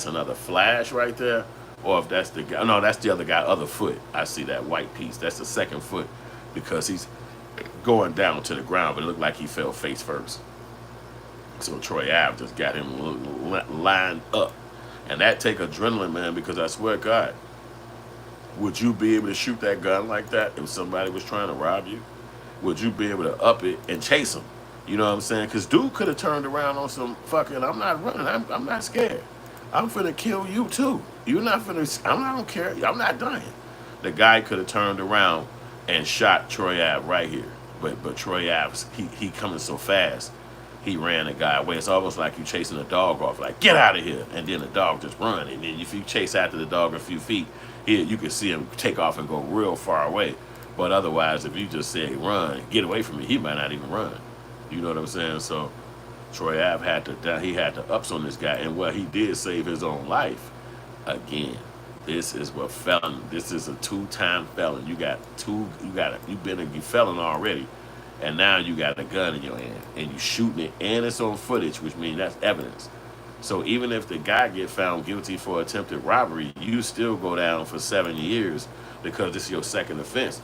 that's another flash right there, or if that's the guy. No, that's the other guy, other foot. I see that white piece. That's the second foot because he's going down to the ground, but it looked like he fell face first. So Troy Ave just got him lined up. And that take adrenaline, man, because I swear to God, would you be able to shoot that gun like that if somebody was trying to rob you? Would you be able to up it and chase them? You know what I'm saying? Because dude could have turned around on some fucking, I'm not running, I'm not scared. I'm finna kill you too. You're not finna, I don't care, I'm not dying. The guy could have turned around and shot Troy Ave right here. But Troy Ave, he coming so fast, he ran the guy away. It's almost like you chasing a dog off, like, get out of here. And then the dog just run. And then if you chase after the dog a few feet, you can see him take off and go real far away. But otherwise, if you just say, run, get away from me, he might not even run. You know what I'm saying? So Troy Ave had to ups on this guy. And he did save his own life. Again, this is what felon, this is a 2-time felon. You've been a felon already. And now you got a gun in your hand and you shooting it and it's on footage, which means that's evidence. So even if the guy get found guilty for attempted robbery, you still go down for 7 years because this is your second offense.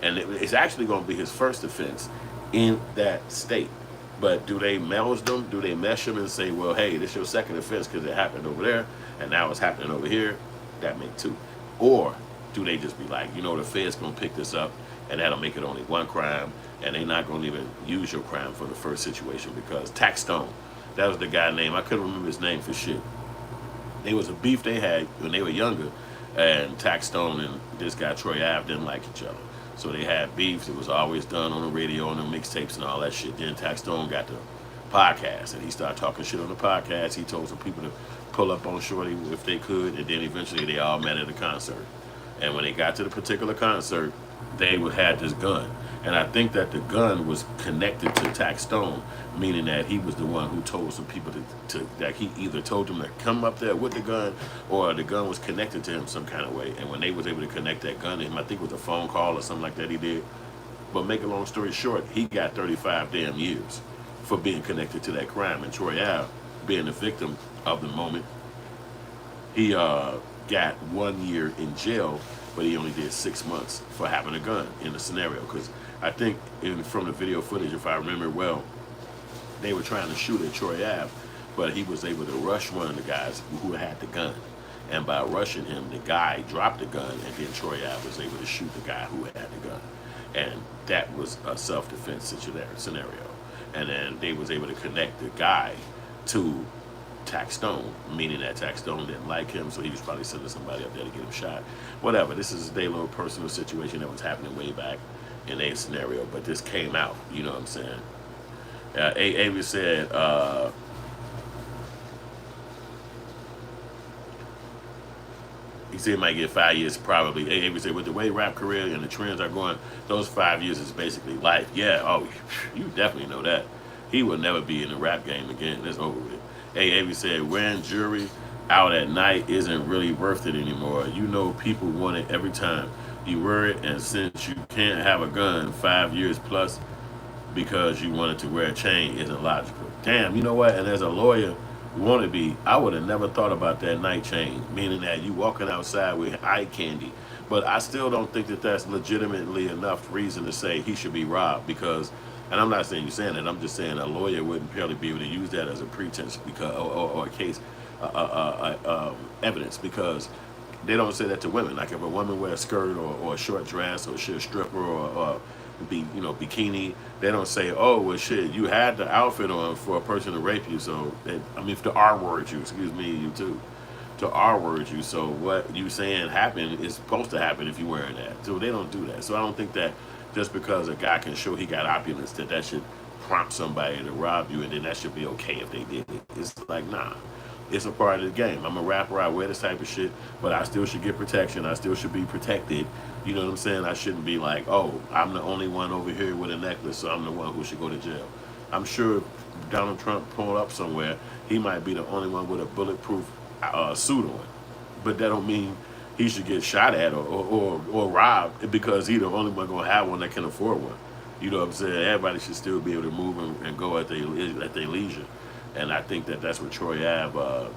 And it's actually going to be his first offense in that state. But do they mesh them? Do they mesh them and say, well, hey, this is your second offense because it happened over there and now it's happening over here? That make 2. Or do they just be like, the Fed's going to pick this up and that'll make it only 1 crime, and they're not going to even use your crime for the first situation because Tax Stone, that was the guy name. I couldn't remember his name for shit. There was a beef they had when they were younger, and Tax Stone and this guy Troy Ave didn't like each other. So they had beefs. It was always done on the radio, on the mixtapes and all that shit. Then Tax Stone got the podcast, and he started talking shit on the podcast. He told some people to pull up on Shorty if they could, and then eventually they all met at a concert. And when they got to the particular concert, they had this gun. And I think that the gun was connected to Tax Stone, meaning that he was the one who told some people that he either told them to come up there with the gun or the gun was connected to him some kind of way. And when they was able to connect that gun to him, I think it was a phone call or something like that he did. But make a long story short, he got 35 damn years for being connected to that crime. And Troy Ave, being the victim of the moment, he got 1 year in jail, but he only did 6 months for having a gun in the scenario. Because I think from the video footage, if I remember well, they were trying to shoot at Troy Ave, but he was able to rush one of the guys who had the gun. And by rushing him, the guy dropped the gun, and then Troy Ave was able to shoot the guy who had the gun. And that was a self-defense scenario. And then they was able to connect the guy to Tax Stone, meaning that Tax Stone didn't like him, so he was probably sending somebody up there to get him shot. Whatever. This is their little personal situation that was happening way back in their scenario, but this came out. You know what I'm saying? Ave said, he said he might get 5 years probably. Ave said, with the way rap career and the trends are going, those 5 years is basically life. Yeah, oh, you definitely know that. He will never be in the rap game again. That's over with. Ave said, wearing jewelry out at night isn't really worth it anymore. You know people want it every time. You wear it, and since you can't have a gun 5 years plus because you wanted to wear a chain isn't logical. Damn, you know what? And as a lawyer, wannabe, I would have never thought about that night chain, meaning that you walking outside with eye candy. But I still don't think that that's legitimately enough reason to say he should be robbed because, and I'm not saying you're saying that, I'm just saying a lawyer wouldn't probably be able to use that as a pretense because, or a case, evidence, because they don't say that to women. Like if a woman wears a skirt or a short dress or she's a stripper or bikini, they don't say, oh, well, shit, you had the outfit on for a person to rape you. So, to R-word you, excuse me, you too, to R-word you. So what you saying happened is supposed to happen if you're wearing that. So they don't do that. So I don't think that just because a guy can show he got opulence that should prompt somebody to rob you and then that should be okay if they did it. It's like, nah. It's a part of the game. I'm a rapper, I wear this type of shit, but I still should get protection. I still should be protected. You know what I'm saying? I shouldn't be like, oh, I'm the only one over here with a necklace, so I'm the one who should go to jail. I'm sure if Donald Trump pulled up somewhere, he might be the only one with a bulletproof suit on. But that don't mean he should get shot at or robbed because he's the only one going to have one that can afford one. You know what I'm saying? Everybody should still be able to move and go at their leisure. And I think that that's what Troy Ave